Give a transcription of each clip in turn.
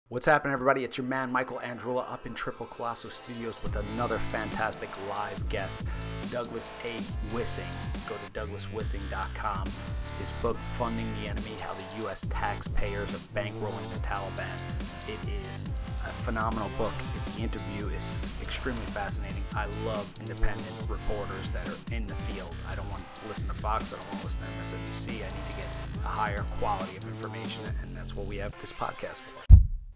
What's happening, everybody? It's your man, Michael Andrula, up in Triple Colosso Studios with another fantastic live guest, Douglas A. Wissing. Go to douglaswissing.com. His book, Funding the Enemy, How the U.S. Taxpayers Are Bankrolling the Taliban. It is a phenomenal book. The interview is extremely fascinating. I love independent reporters that are in the field. I don't want to listen to Fox. I don't want to listen to MSNBC. I need to get a higher quality of information, and that's what we have this podcast for.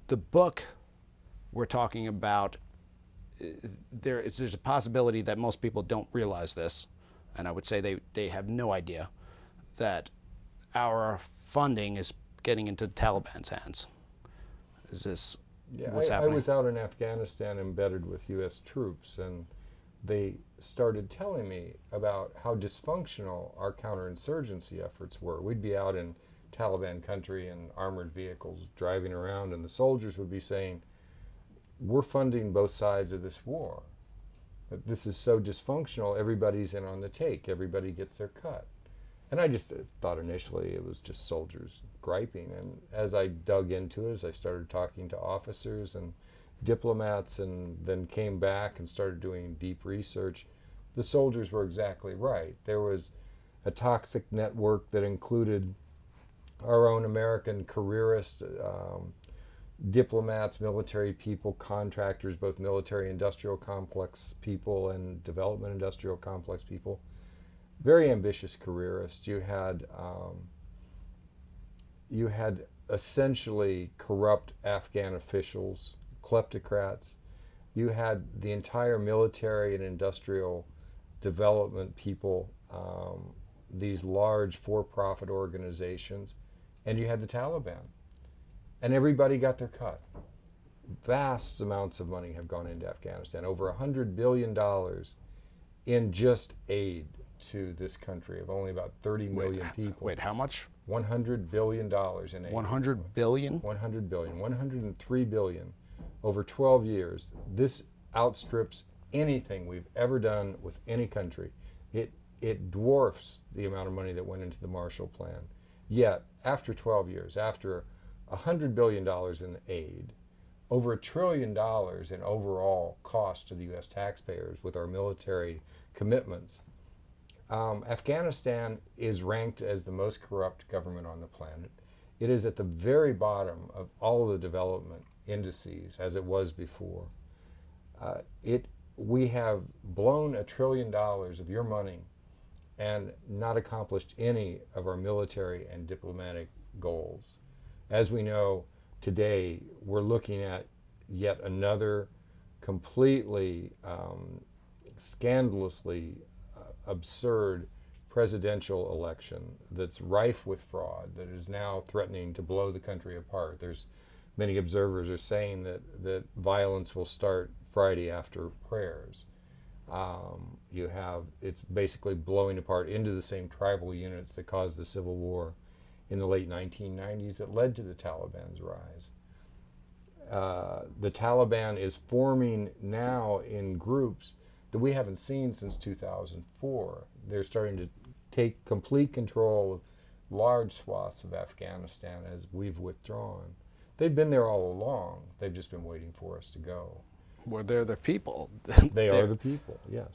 The book we're talking about, there's a possibility that most people don't realize this, and I would say they have no idea that our funding is getting into the Taliban's hands. Is this what's happening? I was out in Afghanistan embedded with U.S. troops, and they started telling me about how dysfunctional our counterinsurgency efforts were. We'd be out in Taliban country in armored vehicles driving around, and the soldiers would be saying, we're funding both sides of this war. But this is so dysfunctional, everybody's in on the take, everybody gets their cut. And I just thought initially it was just soldiers griping, and as I dug into it, as I started talking to officers and diplomats and then came back and started doing deep research, the soldiers were exactly right. There was a toxic network that included our own American careerist diplomats, military people, contractors, both military industrial complex people and development industrial complex people. Very ambitious careerists. You had essentially corrupt Afghan officials, kleptocrats. You had the entire military and industrial development people, these large for-profit organizations. And you had the Taliban. And everybody got their cut. Vast amounts of money have gone into Afghanistan. Over $100 billion in just aid to this country of only about 30 million people. Wait, how much? $100 billion in aid. 100 billion? 100 billion. 103 billion over 12 years. This outstrips anything we've ever done with any country. It dwarfs the amount of money that went into the Marshall Plan. Yet, after 12 years, after $100 billion in aid, over $1 trillion in overall cost to the U.S. taxpayers with our military commitments, Afghanistan is ranked as the most corrupt government on the planet. It is at the very bottom of all of the development indices, as it was before. We have blown $1 trillion of your money and not accomplished any of our military and diplomatic goals. As we know today, we're looking at yet another completely scandalously absurd presidential election that's rife with fraud, that is now threatening to blow the country apart. There's many observers are saying that violence will start Friday after prayers. It's basically blowing apart into the same tribal units that caused the civil war in the late 1990s that led to the Taliban's rise. The Taliban is forming now in groups that we haven't seen since 2004. They're starting to take complete control of large swaths of Afghanistan as we've withdrawn. They've been there all along. They've just been waiting for us to go. Well, they're the people. They are the people, yes.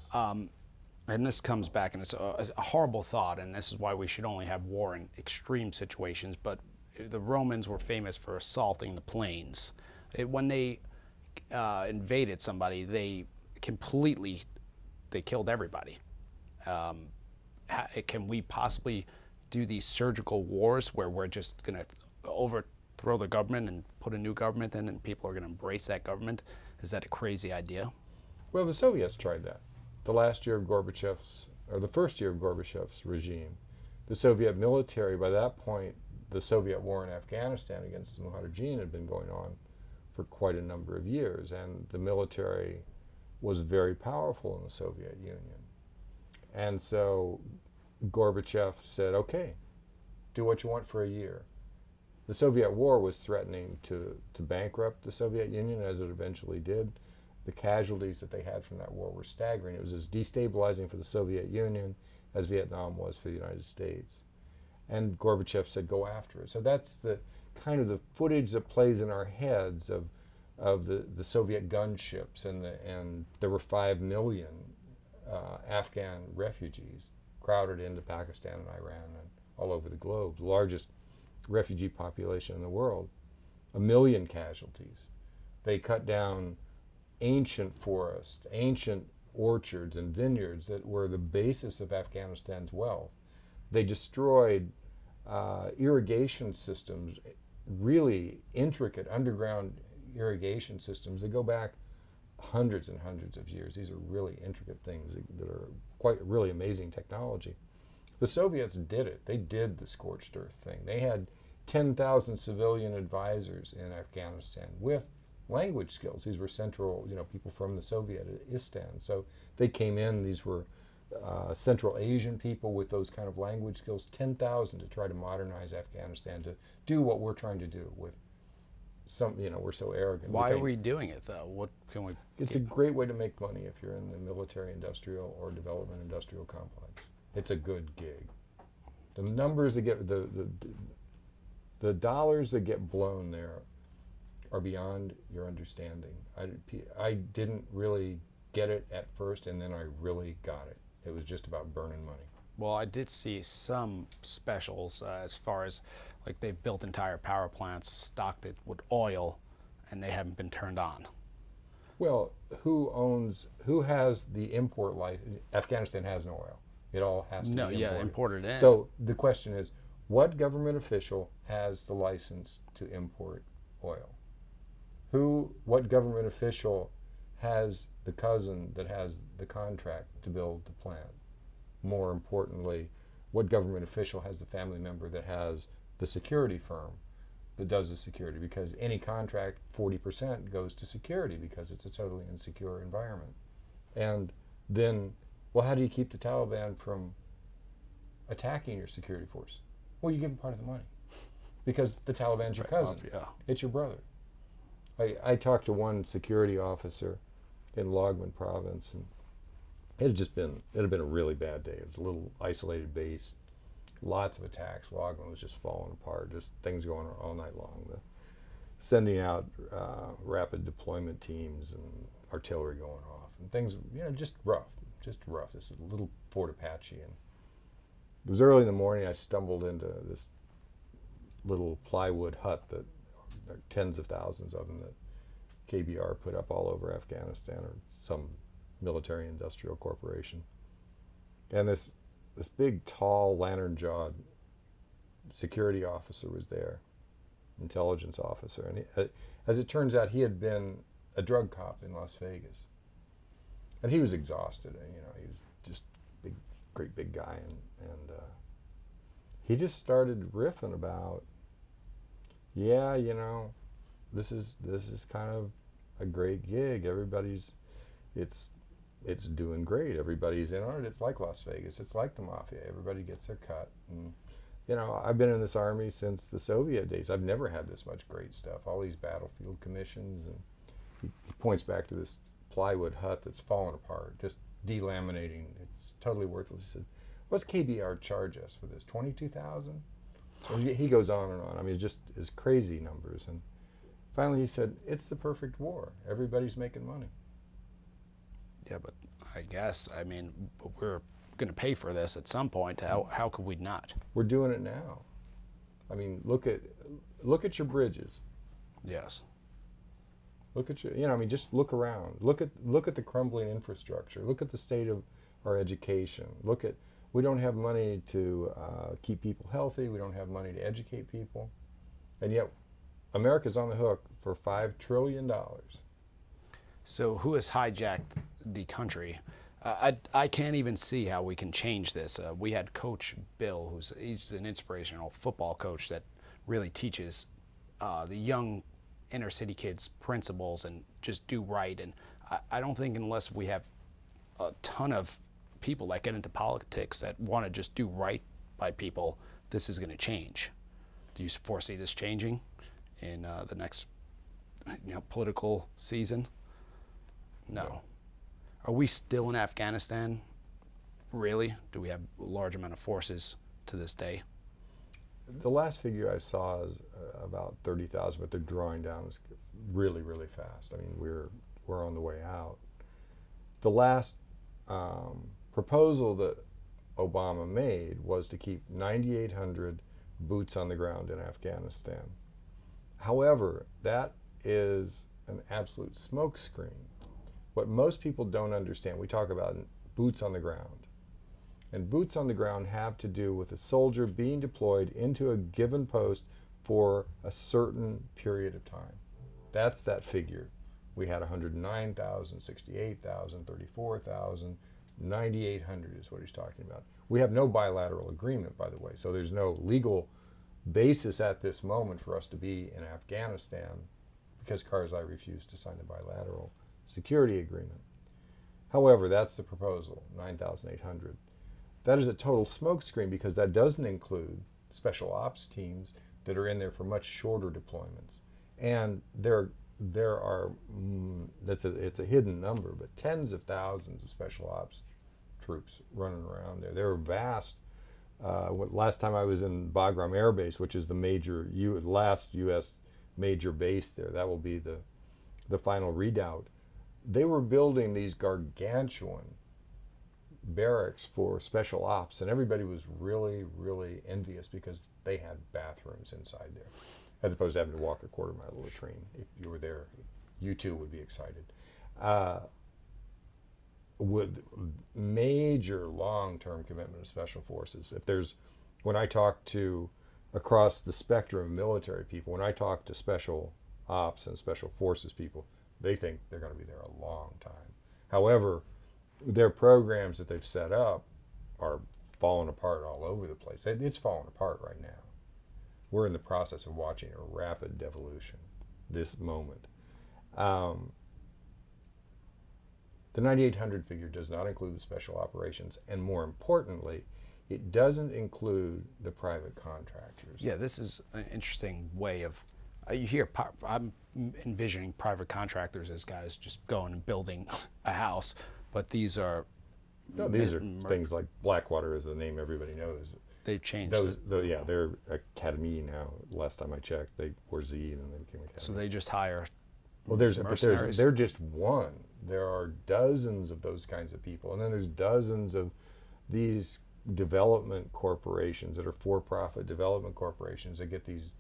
And this comes back, and it's a horrible thought, and this is why we should only have war in extreme situations, but the Romans were famous for assaulting the plains. When they invaded somebody, they killed everybody. Can we possibly do these surgical wars where we're just going to overthrow the government and put a new government in, and people are going to embrace that government? Is that a crazy idea? Well, the Soviets tried that. The first year of Gorbachev's regime, the Soviet military, by that point, the Soviet war in Afghanistan against the Mujahideen had been going on for quite a number of years, and the military was very powerful in the Soviet Union. And so Gorbachev said, okay, do what you want for a year. The Soviet war was threatening to bankrupt the Soviet Union, as it eventually did. The casualties that they had from that war were staggering. It was as destabilizing for the Soviet Union as Vietnam was for the United States. And Gorbachev said, go after it. So that's the kind of the footage that plays in our heads of the Soviet gunships, and there were 5 million Afghan refugees crowded into Pakistan and Iran and all over the globe, the largest refugee population in the world, 1 million casualties. They cut down ancient forests, ancient orchards and vineyards that were the basis of Afghanistan's wealth. They destroyed irrigation systems, really intricate underground irrigation systems that go back hundreds and hundreds of years. These are really intricate things that are quite really amazing technology. The Soviets did it. They did the scorched earth thing. They had 10,000 civilian advisors in Afghanistan with language skills. These were central, people from the Sovietistan. So they came in, these were Central Asian people with those kind of language skills, 10,000 to try to modernize Afghanistan, to do what we're trying to do with some, we're so arrogant. Why are we doing it though? What can we? It's a great way to make money if you're in the military industrial or development industrial complex. It's a good gig. The numbers that get, the dollars that get blown there are beyond your understanding. I didn't really get it at first, and then I really got it. It was just about burning money. Well, I did see some specials as far as like they've built entire power plants, stocked it with oil, and they haven't been turned on. Well, who has the import license? Afghanistan has no oil. It all has to be imported. Imported in. So the question is, what government official has the license to import oil? What government official has the cousin that has the contract to build the plant? More importantly, what government official has the family member that has the security firm that does the security? Because any contract, 40% goes to security because it's a totally insecure environment. And then, well, how do you keep the Taliban from attacking your security force? Well, you give them part of the money because the Taliban's your cousin. Yeah. It's your brother. I talked to one security officer in Logman province, and it had been a really bad day. It was a little isolated base, lots of attacks. Logman was just falling apart, just things going on all night long. Sending out rapid deployment teams and artillery going off, and things, just rough. This little Fort Apache, and it was early in the morning. I stumbled into this little plywood hut that there are tens of thousands of them that KBR put up all over Afghanistan, or some military industrial corporation. And this big, tall, lantern-jawed security officer was there, intelligence officer. And he, as it turns out, he had been a drug cop in Las Vegas. And he was exhausted, and he was just great big guy, and he just started riffing about, this is kind of a great gig. It's doing great. Everybody's in on it. It's like Las Vegas. It's like the mafia. Everybody gets their cut. And I've been in this army since the Soviet days. I've never had this much great stuff. All these battlefield commissions, and he points back to this plywood hut that's fallen apart, just delaminating. It's totally worthless. He said, "What's KBR charge us for this? 22,000?" And he goes on and on. I mean, it's just his crazy numbers. And finally, he said, "It's the perfect war. Everybody's making money." Yeah, but I guess we're going to pay for this at some point. How could we not? We're doing it now. I mean, look at your bridges. Yes. Look at just look around. Look at the crumbling infrastructure. Look at the state of our education. We don't have money to keep people healthy. We don't have money to educate people. And yet, America's on the hook for $5 trillion. So who has hijacked the country? I can't even see how we can change this. We had Coach Bill, he's an inspirational football coach that really teaches the young inner city kids principles and just do right. And I don't think unless we have a ton of people that get into politics that want to just do right by people, this is going to change. Do you foresee this changing in the next political season? No. Are we still in Afghanistan? Really? Do we have a large amount of forces to this day? The last figure I saw is about 30,000, but they're drawing down really, really fast. I mean, we're on the way out. The last proposal that Obama made was to keep 9,800 boots on the ground in Afghanistan. However, that is an absolute smokescreen. What most people don't understand, we talk about boots on the ground. And boots on the ground have to do with a soldier being deployed into a given post for a certain period of time. That's that figure. We had 109,000, 68,000, 34,000, 9,800 is what he's talking about. We have no bilateral agreement, by the way, so there's no legal basis at this moment for us to be in Afghanistan because Karzai refused to sign a bilateral security agreement. However, that's the proposal, 9,800. That is a total smokescreen because that doesn't include special ops teams that are in there for much shorter deployments. And there are, it's a hidden number, but tens of thousands of special ops troops running around there. They're vast. Last time I was in Bagram Air Base, which is the last U.S. major base there, that will be the final redoubt. They were building these gargantuan barracks for special ops, and everybody was really, really envious because they had bathrooms inside there, as opposed to having to walk a quarter mile to a train. If you were there, you too would be excited. With major long-term commitment of special forces. When I talk to, across the spectrum of military people, when I talk to special ops and special forces people, they think they're going to be there a long time. However, their programs that they've set up are falling apart all over the place. It's falling apart right now. We're in the process of watching a rapid devolution this moment. The 9,800 figure does not include the special operations, and more importantly, it doesn't include the private contractors. Yeah, this is an interesting way of, you hear, I'm envisioning private contractors as guys just going and building a house, but these are... No, these are things like Blackwater is the name everybody knows. They've changed. Yeah, they're Academy now. Last time I checked, they were Z and then they became Academy. So they just hire mercenaries? They're just one. There are dozens of those kinds of people, and then there's dozens of these development corporations that are for-profit development corporations that get these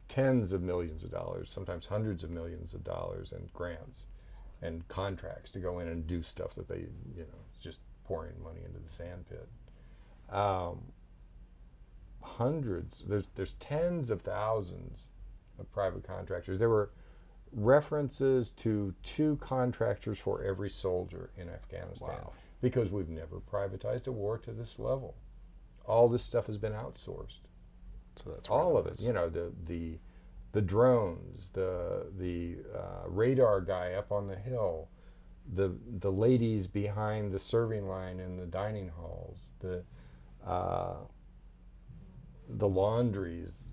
tens of millions of dollars, sometimes hundreds of millions of dollars in grants and contracts to go in and do stuff that they, it's just pouring money into the sand pit. Hundreds, there's tens of thousands of private contractors. There were references to 2 contractors for every soldier in Afghanistan. Wow. Because we've never privatized a war to this level. All this stuff has been outsourced. So that's all of it. The drones, the radar guy up on the hill, the ladies behind the serving line in the dining halls, the laundries,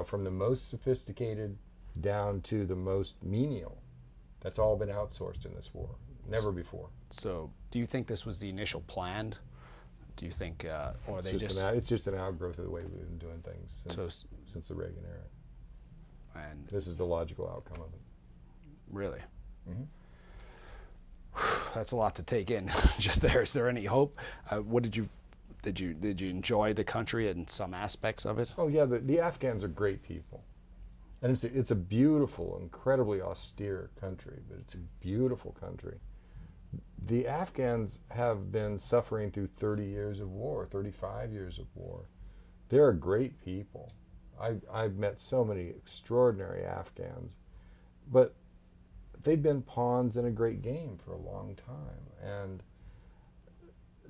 from the most sophisticated down to the most menial. That's all been outsourced in this war. Never before. So, do you think this was the initial plan? Do you think, or they it's just an outgrowth of the way we've been doing things since the Reagan era. And this is the logical outcome of it. Really? Mm-hmm. That's a lot to take in. Just there. Is there any hope? What did you enjoy the country and some aspects of it? Oh yeah, the Afghans are great people. And it's a beautiful, incredibly austere country, but it's a beautiful country. The Afghans have been suffering through 30 years of war, 35 years of war. They're great people. I've met so many extraordinary Afghans, but they've been pawns in a great game for a long time. And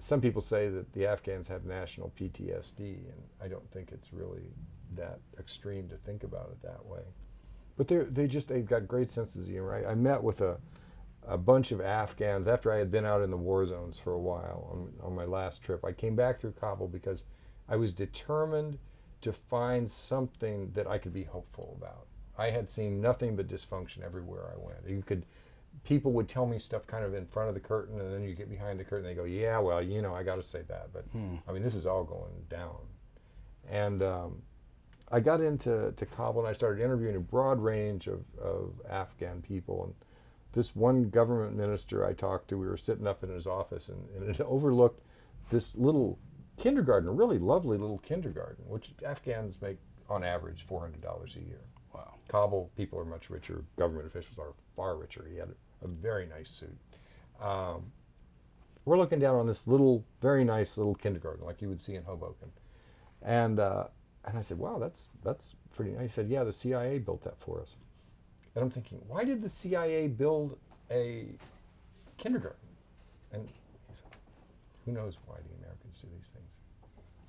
some people say that the Afghans have national PTSD, and I don't think it's really that extreme to think about it that way. But they've got great senses of humor. I met with a bunch of Afghans after I had been out in the war zones for a while on my last trip. I came back through Kabul because I was determined to find something that I could be hopeful about. I had seen nothing but dysfunction everywhere I went. People would tell me stuff kind of in front of the curtain, and then you get behind the curtain and they go, yeah, well, I got to say that. But, I mean, this is all going down. And I got into Kabul and I started interviewing a broad range of Afghan people. And this one government minister I talked to, we were sitting up in his office, and it overlooked this little kindergarten, a really lovely little kindergarten, which Afghans make on average $400 a year. Wow. Kabul people are much richer. Government officials are far richer. He had a very nice suit. We're looking down on this little, very nice little kindergarten, like you would see in Hoboken. And I said, wow, that's pretty nice. He said, yeah, the CIA built that for us. And I'm thinking, why did the CIA build a kindergarten? And he said, who knows why the Americans do these things.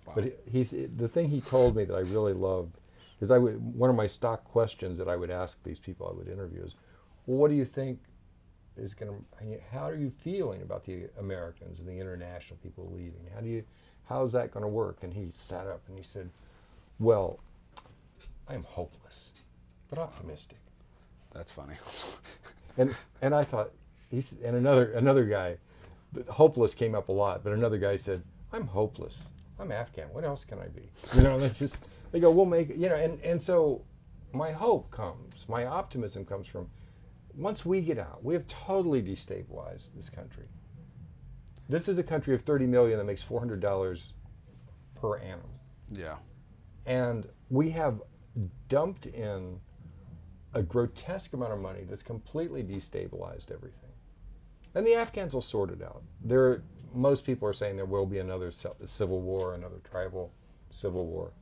Wow. But the thing he told me that I really loved is one of my stock questions that I would ask these people I would interview is, well, what do you think is going to, how are you feeling about the Americans and the international people leaving? How's that going to work? And he sat up and he said, well, I am hopeless, but optimistic. That's funny. and I thought, and another guy, hopeless came up a lot, but another guy said, I'm hopeless. I'm Afghan. What else can I be? You know, they go, we'll make it, you know, and so my hope comes, my optimism comes from, once we get out, we have totally destabilized this country. This is a country of 30 million that makes $400 per annum. Yeah. And we have dumped in a grotesque amount of money that's completely destabilized everything. And the Afghans will sort it out. Most people are saying there will be another civil war, another tribal civil war.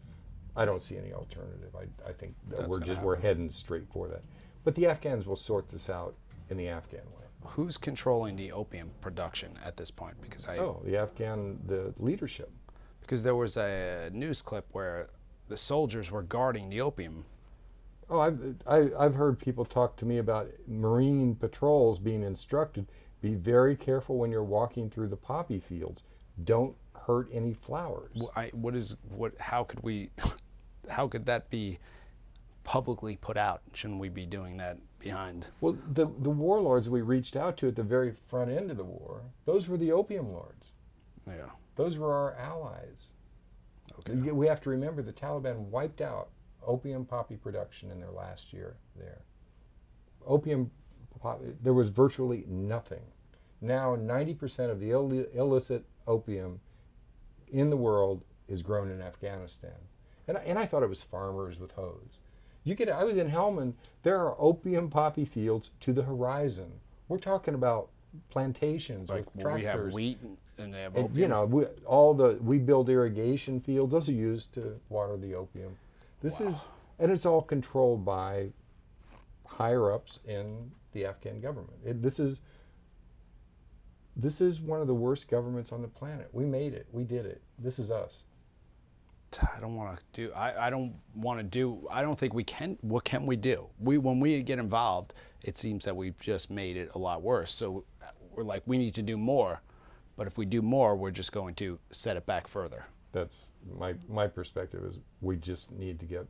I don't see any alternative. I think that we're heading straight for that. But the Afghans will sort this out in the Afghan way. Who's controlling the opium production at this point? Because the leadership. Because there was a news clip where the soldiers were guarding the opium. Oh, I've heard people talk to me about Marine patrols being instructed, be very careful when you're walking through the poppy fields. Don't hurt any flowers. How could that be publicly put out? Shouldn't we be doing that behind? Well, the warlords we reached out to at the very front end of the war, those were the opium lords. Yeah. Those were our allies. Okay. We have to remember the Taliban wiped out opium poppy production in their last year there. There was virtually nothing. Now 90% of the illicit opium in the world is grown in Afghanistan. And I thought it was farmers with hoes. I was in Helmand, there are opium poppy fields to the horizon. We're talking about plantations like with tractors. We have wheat and they have opium. You know, we build irrigation fields. Those are used to water the opium. And it's all controlled by higher ups in the Afghan government. This is one of the worst governments on the planet. We made it. We did it. This is us. I don't want to do. I don't want to do. I don't think we can. What can we do? When we get involved, it seems that we've just made it a lot worse. So we're like, we need to do more. But if we do more, we're just going to set it back further. That's my perspective. Is we just need to get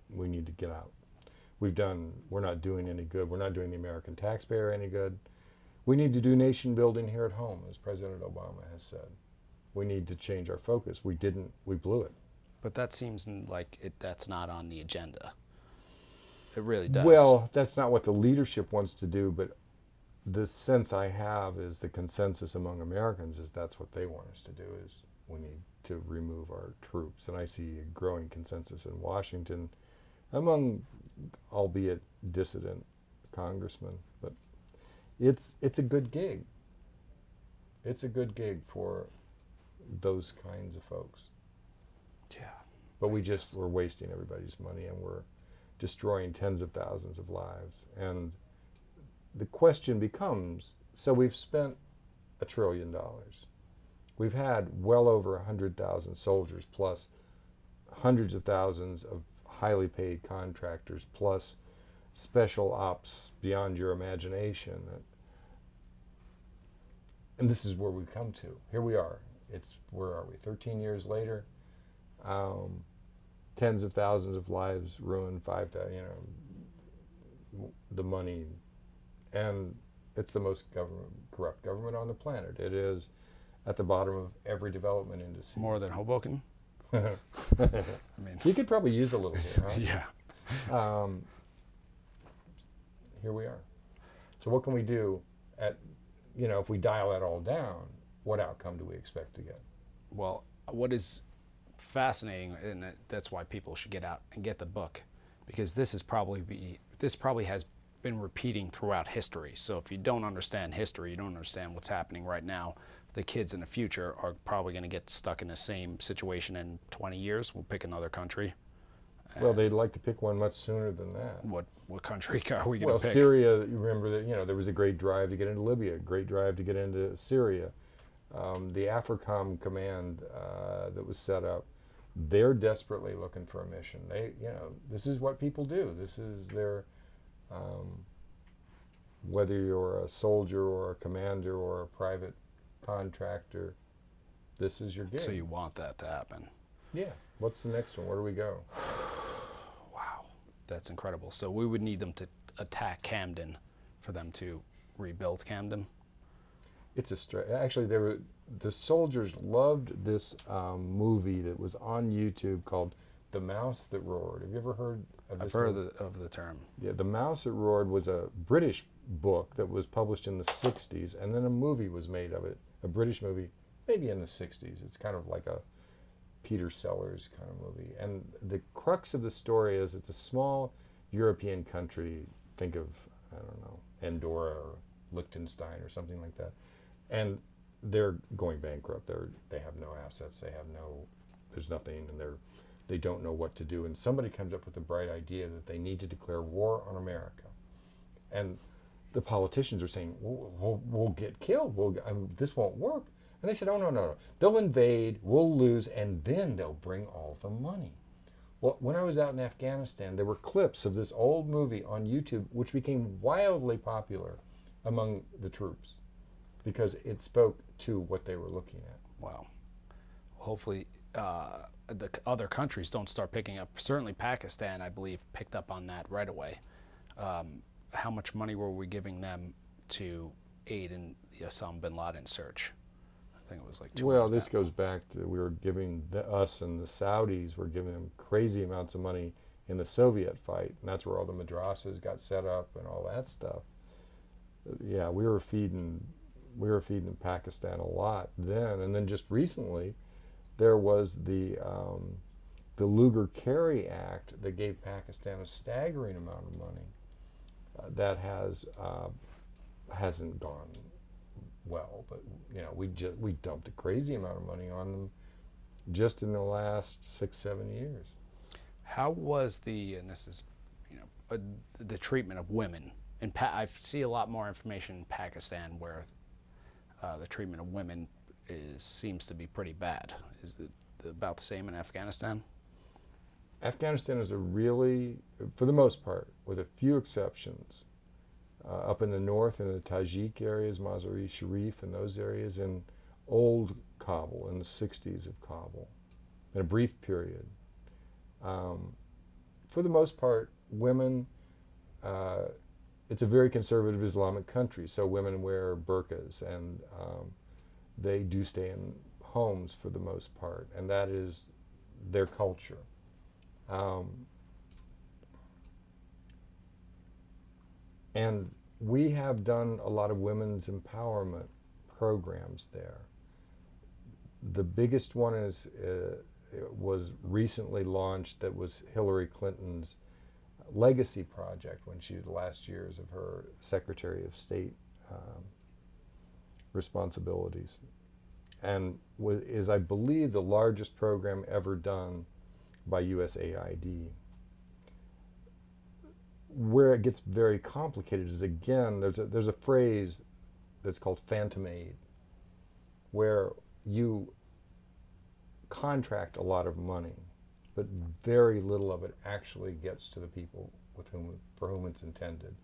we need to get out. We're not doing any good. We're not doing the American taxpayer any good. We need to do nation building here at home, as President Obama has said. We need to change our focus. We blew it. But that seems like that's not on the agenda. It really does. Well, that's not what the leadership wants to do, but the sense I have is the consensus among Americans is that's what they want us to do, is we need to remove our troops. And I see a growing consensus in Washington among, albeit dissident, congressmen. But it's a good gig. It's a good gig for those kinds of folks. Yeah. But we're wasting everybody's money, and we're destroying tens of thousands of lives. And the question becomes, so we've spent $1 trillion. We've had well over 100,000 soldiers, plus hundreds of thousands of highly paid contractors, plus special ops beyond your imagination. And this is where we've come to. Here we are. Where are we? 13 years later, tens of thousands of lives ruined, the money, and it's the most corrupt government on the planet. It is at the bottom of every development indice. More than Hoboken? I mean, you could probably use a little bit, huh? yeah. Here we are. So what can we do at, if we dial that all down, what outcome do we expect to get? Well, what is fascinating, and that's why people should get out and get the book, because this probably has been repeating throughout history. So if you don't understand history, you don't understand what's happening right now, the kids in the future are probably going to get stuck in the same situation in 20 years. We'll pick another country. Well, they'd like to pick one much sooner than that. What country are we going to Well, pick? Syria, you remember that, there was a great drive to get into Libya, a great drive to get into Syria. The AFRICOM command that was set up, they're desperately looking for a mission. This is what people do. This is their, whether you're a soldier or a commander or a private contractor, this is your gig. So you want that to happen. Yeah. What's the next one? Where do we go? Wow, that's incredible. So we would need them to attack Camden for them to rebuild Camden? It's actually, the soldiers loved this movie that was on YouTube called The Mouse That Roared. Have you ever heard of this? I've heard of the term. Yeah, The Mouse That Roared was a British book that was published in the 60s, and then a movie was made of it, a British movie, maybe in the 60s. It's kind of like a Peter Sellers kind of movie. And the crux of the story is it's a small European country, think of, I don't know, Andorra or Liechtenstein or something like that. And they're going bankrupt. They have no assets. There's nothing, and they don't know what to do. And somebody comes up with a bright idea that they need to declare war on America. And the politicians are saying, we'll get killed. This won't work. And they said, oh, no. They'll invade, we'll lose, and then they'll bring all the money. Well, when I was out in Afghanistan, there were clips of this old movie on YouTube, which became wildly popular among the troops because it spoke to what they were looking at. Wow. Hopefully the other countries don't start picking up. Certainly Pakistan, I believe, picked up on that right away. How much money were we giving them to aid in the Osama bin Laden search? I think it was like 200,000. Well, this goes back to we were giving us and the Saudis were giving them crazy amounts of money in the Soviet fight, and that's where all the madrasas got set up and all that stuff. Yeah, we were feeding Pakistan a lot then, and then just recently there was the Lugar-Carey Act that gave Pakistan a staggering amount of money that hasn't gone well, but we dumped a crazy amount of money on them just in the last 6-7 years. How was and this is the treatment of women? I see a lot more information in Pakistan where the treatment of women seems to be pretty bad. Is it about the same in Afghanistan? Afghanistan is for the most part, with a few exceptions, up in the north in the Tajik areas, Mazar-e Sharif and those areas, in old Kabul, in the 60s of Kabul, in a brief period. For the most part, women, it's a very conservative Islamic country, so women wear burqas and they do stay in homes for the most part, and that is their culture. And we have done a lot of women's empowerment programs there. The biggest one was recently launched, that was Hillary Clinton's legacy project when the last years of her Secretary of State responsibilities, and is, I believe, the largest program ever done by USAID. Where it gets very complicated is, again, there's a phrase that's called phantom aid, where you contract a lot of money, but very little of it actually gets to the people for whom it's intended.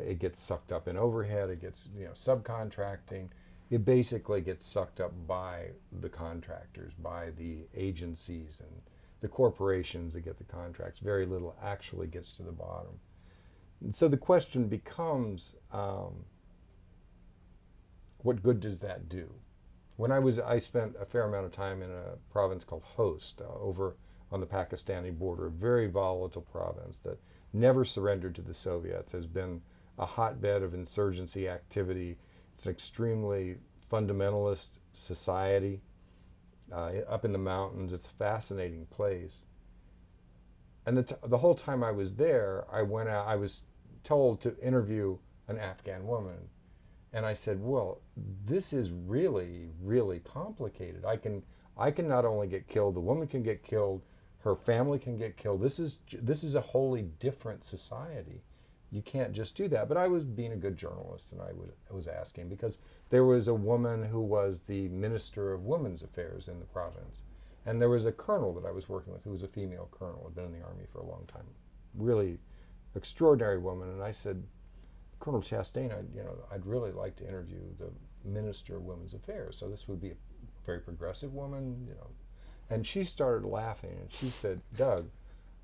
It gets sucked up in overhead. It gets subcontracting. It basically gets sucked up by the contractors, by the agencies and the corporations that get the contracts. Very little actually gets to the bottom. And so the question becomes, what good does that do? I spent a fair amount of time in a province called Host, over on the Pakistani border, a very volatile province that never surrendered to the Soviets, has been a hotbed of insurgency activity. It's an extremely fundamentalist society up in the mountains. It's a fascinating place. And the whole time I was there, I went out, I was told to interview an Afghan woman. And I said, well, this is really, really complicated. I can not only get killed, the woman can get killed, her family can get killed. This is a wholly different society. You can't just do that. But I was being a good journalist, and I was asking, because there was a woman who was the Minister of Women's Affairs in the province. And there was a colonel that I was working with who was a female colonel, had been in the Army for a long time. Really extraordinary woman. And I said, Colonel Chastain, I'd really like to interview the Minister of Women's Affairs. So this would be a very progressive woman, And she started laughing, and she said, Doug,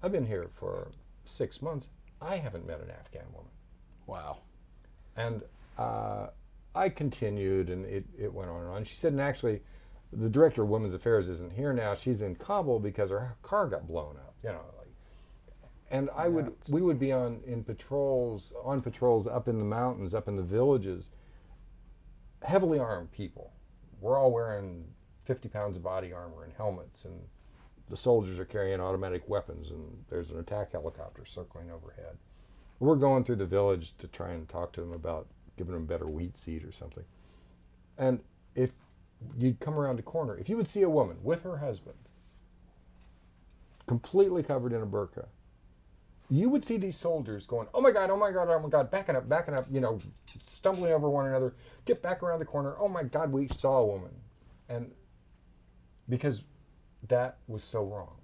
I've been here for 6 months. I haven't met an Afghan woman. Wow. And I continued, and it went on and on. She said, and actually, the Director of Women's Affairs isn't here now. She's in Kabul because her car got blown up, And we would be on patrols up in the mountains, up in the villages, heavily armed people. We're all wearing 50 pounds of body armor and helmets, and the soldiers are carrying automatic weapons, and there's an attack helicopter circling overhead. We're going through the village to try and talk to them about giving them better wheat seed or something. And if you'd come around a corner, if you would see a woman with her husband, completely covered in a burqa, you would see these soldiers going, oh my God, oh my God, oh my God, backing up, stumbling over one another, get back around the corner, oh my God, we saw a woman. And because that was so wrong.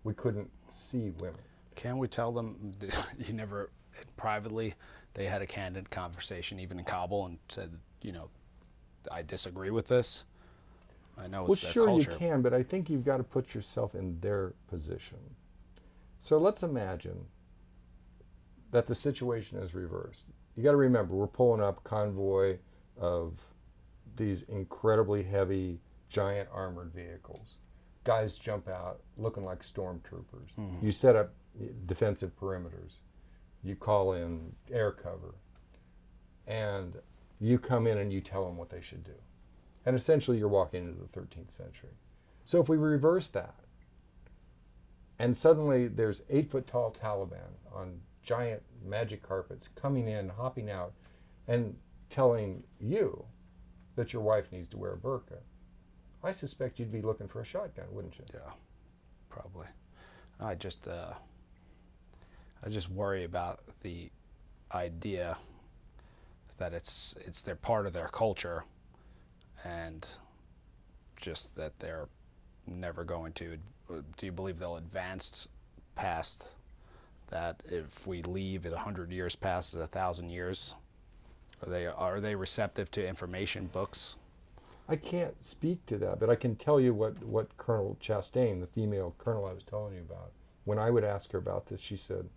We couldn't see women. Can we tell them, you never, privately, they had a candid conversation, even in Kabul, and said, I disagree with this? I know it's their culture. Well, sure you can, but I think you've got to put yourself in their position. So let's imagine that the situation is reversed. You got to remember, we're pulling up a convoy of these incredibly heavy, giant armored vehicles. Guys jump out looking like stormtroopers. Mm-hmm. You set up defensive perimeters. You call in air cover. And you come in and you tell them what they should do. And essentially you're walking into the 13th century. So if we reverse that, and suddenly there's 8-foot-tall Taliban on giant magic carpets coming in, hopping out, and telling you that your wife needs to wear a burqa, I suspect you'd be looking for a shotgun, wouldn't you? Yeah, probably. I just worry about the idea that they're part of their culture, and just that they're never going to. Do you believe they'll advance past that? If we leave 100 years past 1,000 years, are they receptive to information books? I can't speak to that, but I can tell you what Colonel Chastain, the female colonel I was telling you about, when I would ask her about this, she said,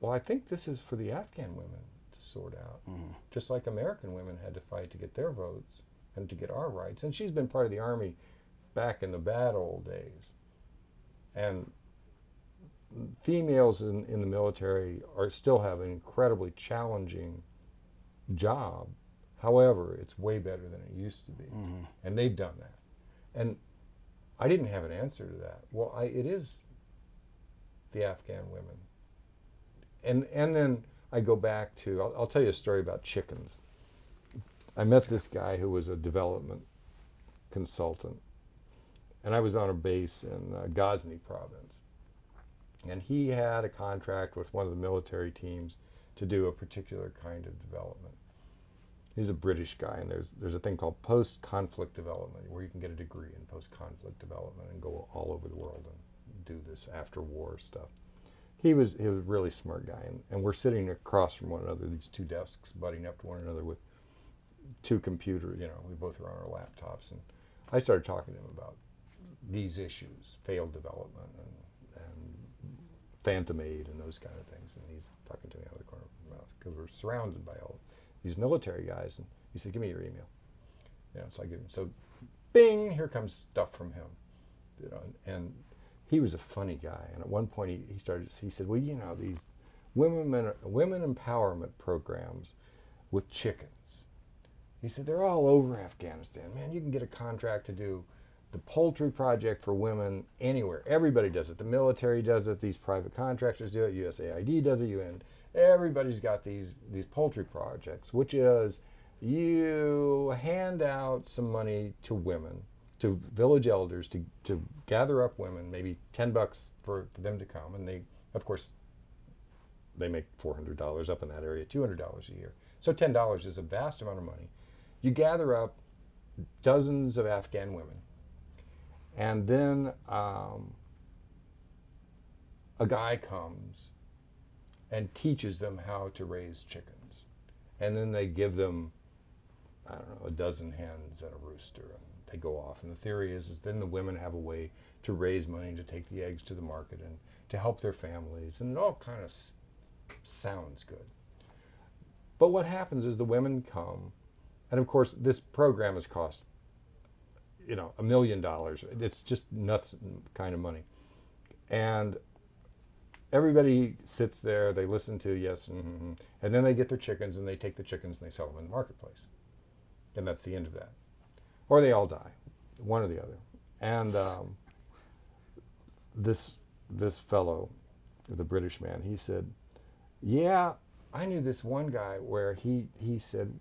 well, I think this is for the Afghan women to sort out. Mm-hmm. Just like American women had to fight to get their votes and to get our rights. And she's been part of the Army back in the bad old days. And females in the military still have an incredibly challenging job. However, it's way better than it used to be. Mm-hmm. And they've done that. And I didn't have an answer to that. Well, it is the Afghan women. And then I go back to, I'll tell you a story about chickens. I met this guy who was a development consultant. And I was on a base in Ghazni province. And he had a contract with one of the military teams to do a particular kind of development. He's a British guy, and there's a thing called post-conflict development, where you can get a degree in post-conflict development and go all over the world and do this after-war stuff. He was a really smart guy, and we're sitting across from one another, these two desks butting up to one another with two computers. We both were on our laptops, and I started talking to him about these issues, failed development and phantom aid and those kind of things, and he's talking to me out of the corner of his mouth because we're surrounded by all these military guys, and he said, give me your email. You know, so I give him, so bing, here comes stuff from him. You know, and he was a funny guy. And at one point he said, well, you know, these women empowerment programs with chickens. He said, they're all over Afghanistan. Man, you can get a contract to do the poultry project for women anywhere. Everybody does it. The military does it. These private contractors do it. USAID does it. UN. Everybody's got these poultry projects, which is you hand out some money to women, to village elders, to gather up women, maybe $10 for them to come. And they, of course, they make $400 up in that area, $200 a year. So $10 is a vast amount of money. You gather up dozens of Afghan women. And then a guy comes and teaches them how to raise chickens. And then they give them, I don't know, a dozen hens and a rooster, and they go off. And the theory is then the women have a way to raise money to take the eggs to the market and to help their families. And it all kind of sounds good. But what happens is the women come, and of course this program has cost, you know, $1 million. It's just nuts kind of money. And everybody sits there, they listen to yes, and then they get their chickens and they take the chickens and they sell them in the marketplace. And that's the end of that. Or they all die, one or the other. And this fellow, the British man, he said, yeah, I knew this one guy where he said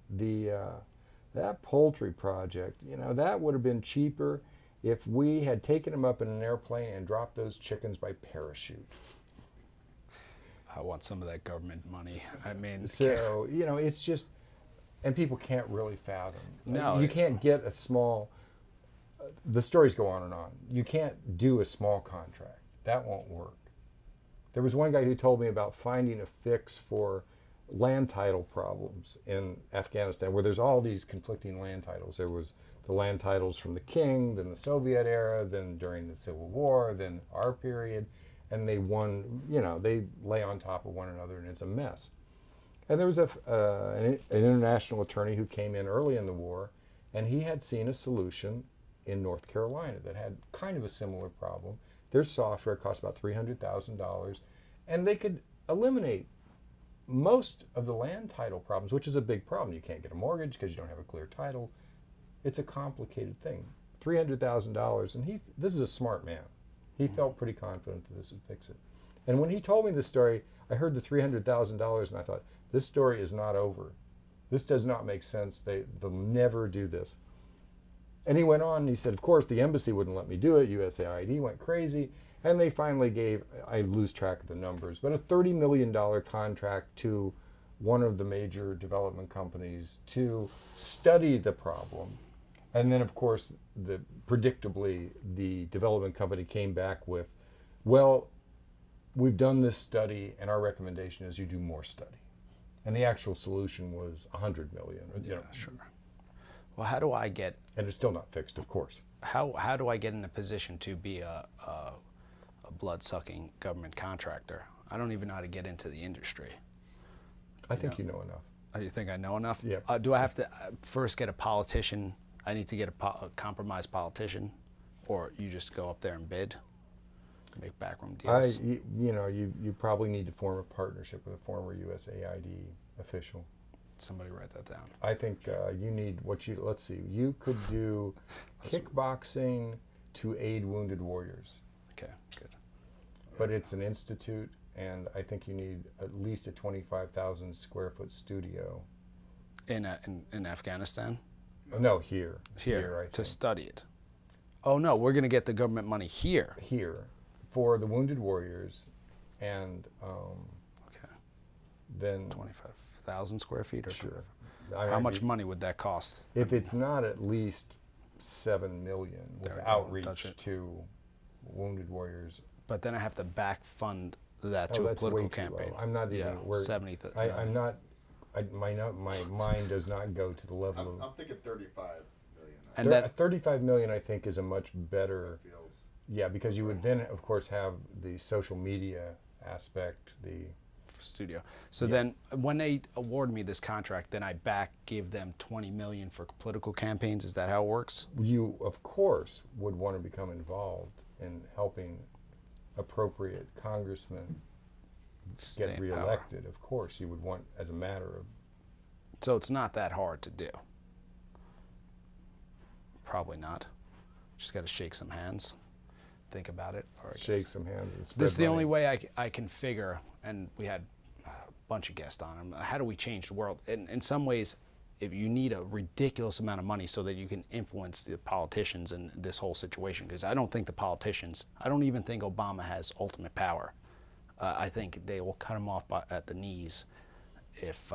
that poultry project, you know, that would have been cheaper if we had taken them up in an airplane and dropped those chickens by parachute. I want some of that government money. I mean, so, you know, it's just, and people can't really fathom. No. You can't get a small, the stories go on and on. You can't do a small contract. That won't work. There was one guy who told me about finding a fix for land title problems in Afghanistan, where there's all these conflicting land titles. There was the land titles from the king, then the Soviet era, then during the Civil War, then our period, and they you know, they lay on top of one another, and it's a mess. And there was an international attorney who came in early in the war, and he had seen a solution in North Carolina that had kind of a similar problem. Their software cost about $300,000, and they could eliminate most of the land title problems, which is a big problem. You can't get a mortgage because you don't have a clear title. It's a complicated thing. $300,000, and this is a smart man. He felt pretty confident that this would fix it. And when he told me this story, I heard the $300,000, and I thought, this story is not over. This does not make sense. They'll never do this. And he went on, and he said, of course, the embassy wouldn't let me do it. USAID went crazy. And they finally gave, I lose track of the numbers, but a $30 million contract to one of the major development companies to study the problem. And then, of course, predictably, the development company came back with, well, we've done this study, and our recommendation is you do more study. And the actual solution was $100 million. Yeah, you know. Sure. Well, how do I get... And it's still not fixed, of course. How do I get in a position to be a blood-sucking government contractor? I don't even know how to get into the industry. I think you know enough. Oh, you think I know enough? Yeah. Do I have to first get a politician? I need to get a compromised politician? Or you just go up there and bid? Make backroom deals? You probably need to form a partnership with a former USAID official. Somebody write that down. I think you need let's see, you could do kickboxing to aid wounded warriors. Okay, good. But it's an institute, and I think you need at least a 25,000 square foot studio. In Afghanistan? No, here. Here, I think. To study it. Oh no, we're going to get the government money here. Here, for the wounded warriors, and okay. Then 25,000 square feet, or sure. How much money would that cost? If it's not at least $7 million with outreach to wounded warriors. But then I have to back fund that to a political campaign. I'm not even where 70. I'm not. My mind does not go to the level of. I'm thinking 35 million. And that 35 million, I think, is a much better. Yeah, because you would then, of course, have the social media aspect, the studio. So then when they award me this contract, then I give them 20 million for political campaigns. Is that how it works? You, of course, would want to become involved in helping appropriate congressmen get reelected. Of course, you would want, as a matter of... So it's not that hard to do. Probably not. Just got to shake some hands, think about it. Or shake some hands and spread This is the money. only way I can figure, and we had a bunch of guests on them, how do we change the world? In some ways, if you need a ridiculous amount of money so that you can influence the politicians in this whole situation, because I don't think the politicians, I don't even think Obama has ultimate power. I think they will cut him off at the knees if...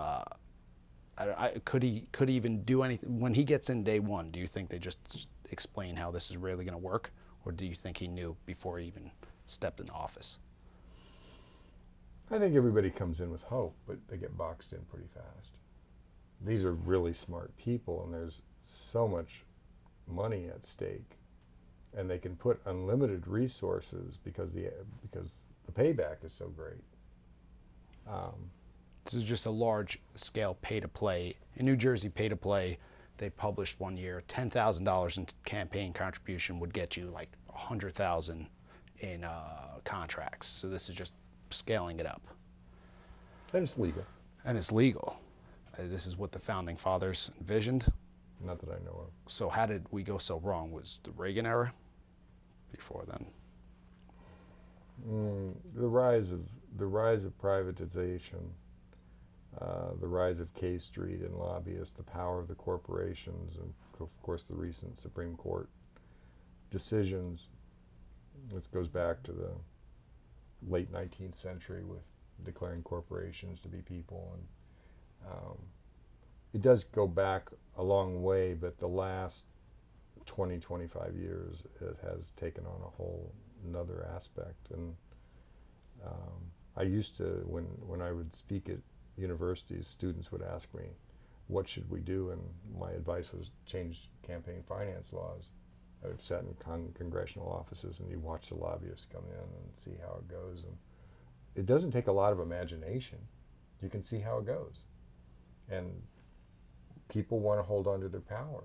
could he even do anything when he gets in day one? Do you think they just explain how this is really going to work, or do you think he knew before he even stepped in office? I think everybody comes in with hope, but they get boxed in pretty fast. These are really smart people, and there's so much money at stake, and they can put unlimited resources because the payback is so great. This is just a large-scale pay-to-play. In New Jersey, pay-to-play, they published one year, $10,000 in campaign contribution would get you like $100,000 in contracts. So this is just scaling it up. And it's legal. And it's legal. This is what the Founding Fathers envisioned. Not that I know of. So how did we go so wrong? Was the Reagan era before then? The rise of privatization, the rise of K Street and lobbyists, the power of the corporations, and of course the recent Supreme Court decisions. This goes back to the late 19th century with declaring corporations to be people, and it does go back a long way, but the last 20-25 years it has taken on a whole another aspect. And I used to, when I would speak at universities, students would ask me, what should we do? And my advice was change campaign finance laws. I would sat in congressional offices and you watch the lobbyists come in and see how it goes. And it doesn't take a lot of imagination. You can see how it goes. And people want to hold on to their power.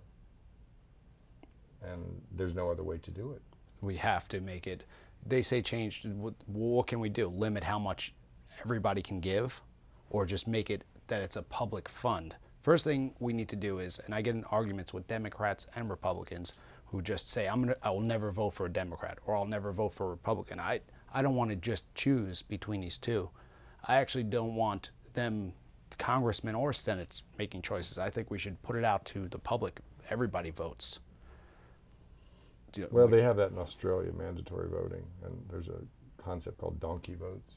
And there's no other way to do it. We have to make it, they say change, what can we do? Limit how much everybody can give, or just make it that it's a public fund? First thing we need to do is, and I get in arguments with Democrats and Republicans who just say, I will never vote for a Democrat, or I'll never vote for a Republican. I don't want to just choose between these two. I actually don't want them, congressmen or senates, making choices. I think we should put it out to the public. Everybody votes. Well, they have that in Australia, mandatory voting, and there's a concept called donkey votes,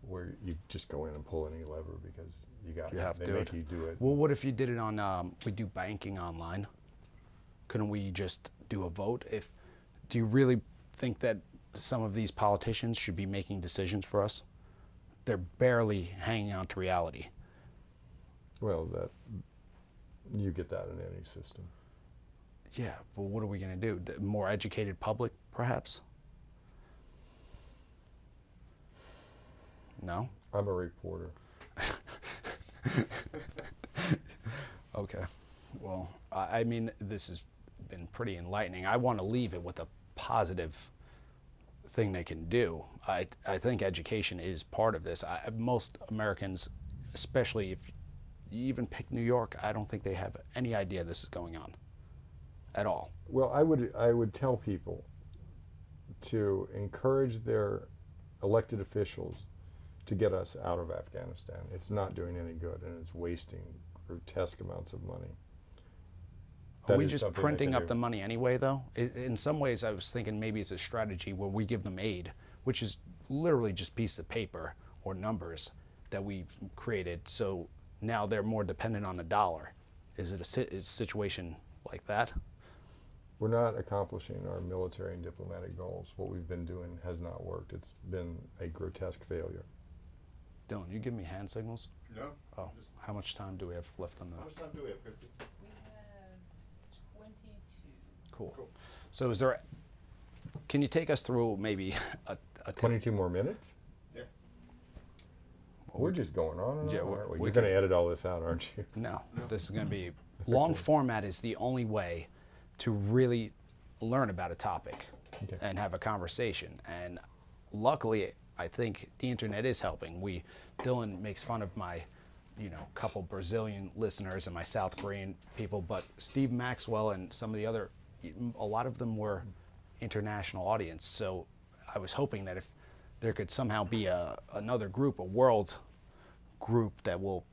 where you just go in and pull any lever because they make you do it. Well, what if you did it on, we do banking online? Couldn't we just do a vote? Do you really think that some of these politicians should be making decisions for us? They're barely hanging on to reality. Well, you get that in any system. Yeah, but what are we going to do? The more educated public, perhaps? No? I'm a reporter. Okay. Well, I mean, this has been pretty enlightening. I want to leave it with a positive thing they can do. I think education is part of this. Most Americans, especially if you even pick New York, I don't think they have any idea this is going on at all. Well, I would tell people to encourage their elected officials to get us out of Afghanistan. It's not doing any good, and it's wasting grotesque amounts of money. Are we just printing up the money anyway, though? In some ways, I was thinking maybe it's a strategy where we give them aid, which is literally just pieces of paper or numbers that we've created. So now they're more dependent on the dollar. Is it a situation like that? We're not accomplishing our military and diplomatic goals. What we've been doing has not worked. It's been a grotesque failure. Dylan, you give me hand signals? No. Oh, how much time do we have left on the... How much time do we have, Christy? We have 22. Cool. So is there... Can you take us through maybe a 22 more minutes? Yes. We're just going on and Yeah, on, we're- aren't we? we You're going to can- edit all this out, aren't you? No, this is going to be long format is the only way to really learn about a topic Okay. and have a conversation. And luckily, I think the internet is helping. Dylan makes fun of my, couple Brazilian listeners and my South Korean people, but Steve Maxwell and some of the other, a lot of them were international audience. So I was hoping that if there could somehow be another group, a world group that will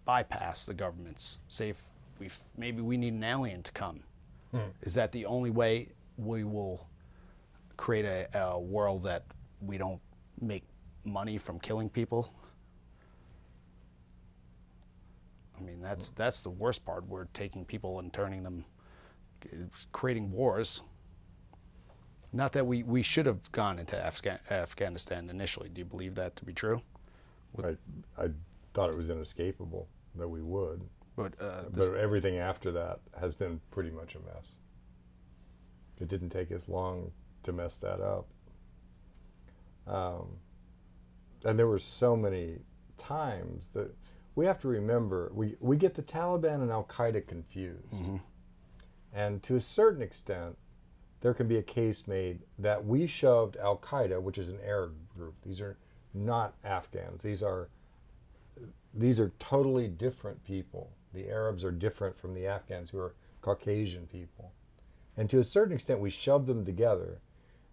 bypass the governments. Say if maybe we need an alien to come. Is that the only way we will create a world that we don't make money from killing people? I mean, that's the worst part. We're taking people and turning them, creating wars. Not that we should have gone into Afghanistan initially. Do you believe that to be true? I thought it was inescapable that we would. But But everything after that has been pretty much a mess. It didn't take us long to mess that up. And there were so many times that we have to remember, we get the Taliban and Al-Qaeda confused. Mm-hmm. And to a certain extent, there can be a case made that we shoved Al-Qaeda, which is an Arab group. These are not Afghans. These are totally different people. The Arabs are different from the Afghans, who are Caucasian people. And to a certain extent, we shoved them together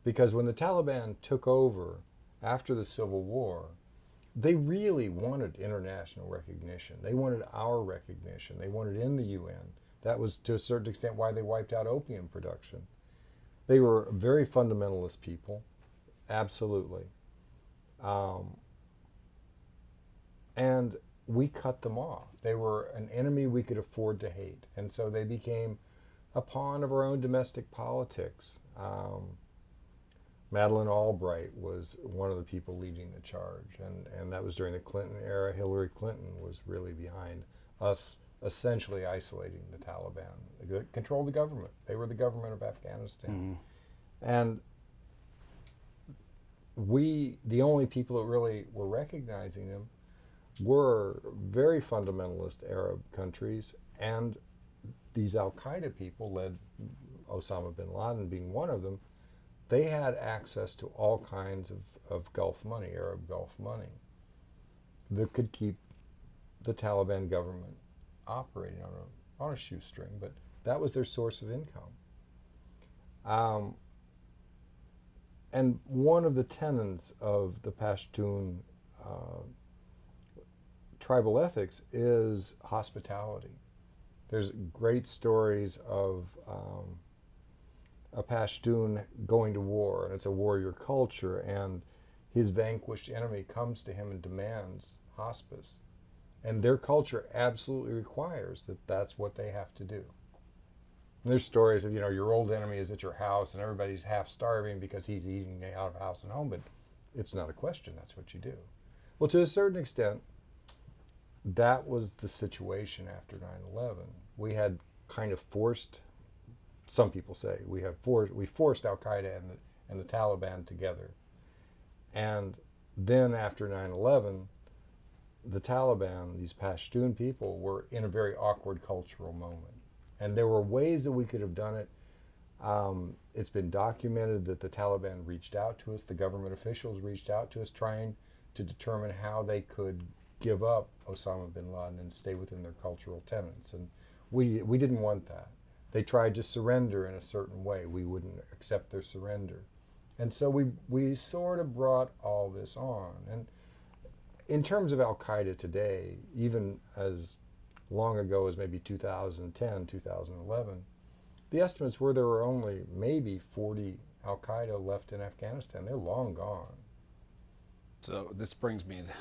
because when the Taliban took over after the Civil War, they really wanted international recognition. They wanted our recognition. They wanted in the UN. That was, to a certain extent, why they wiped out opium production. They were very fundamentalist people, absolutely. And we cut them off. They were an enemy we could afford to hate. And so they became a pawn of our own domestic politics. Madeleine Albright was one of the people leading the charge. And that was during the Clinton era. Hillary Clinton was really behind us essentially isolating the Taliban. They controlled the government. They were the government of Afghanistan. Mm-hmm. And the only people that really were recognizing them were very fundamentalist Arab countries, and these Al-Qaeda people, led Osama bin Laden being one of them, they had access to all kinds of Gulf money, Arab Gulf money, that could keep the Taliban government operating on a shoestring, but that was their source of income. And one of the tenets of the Pashtun tribal ethics is hospitality. There's great stories of a Pashtun going to war, and it's a warrior culture, and his vanquished enemy comes to him and demands hospice. And their culture absolutely requires that that's what they have to do. And there's stories of, your old enemy is at your house and everybody's half starving because he's eating out of house and home, but it's not a question, that's what you do. Well, to a certain extent, that was the situation after 9/11. We had kind of forced, some people say, we forced Al-Qaeda and the Taliban together. And then after 9/11, the Taliban, these Pashtun people, were in a very awkward cultural moment. And there were ways that we could have done it. It's been documented that the Taliban reached out to us, the government officials reached out to us, trying to determine how they could give up Osama bin Laden and stay within their cultural tenets. And we didn't want that. They tried to surrender in a certain way. We wouldn't accept their surrender. And so we sort of brought all this on. And in terms of Al-Qaeda today, even as long ago as maybe 2010, 2011, the estimates were there were only maybe 40 Al-Qaeda left in Afghanistan. They're long gone. So this brings me to,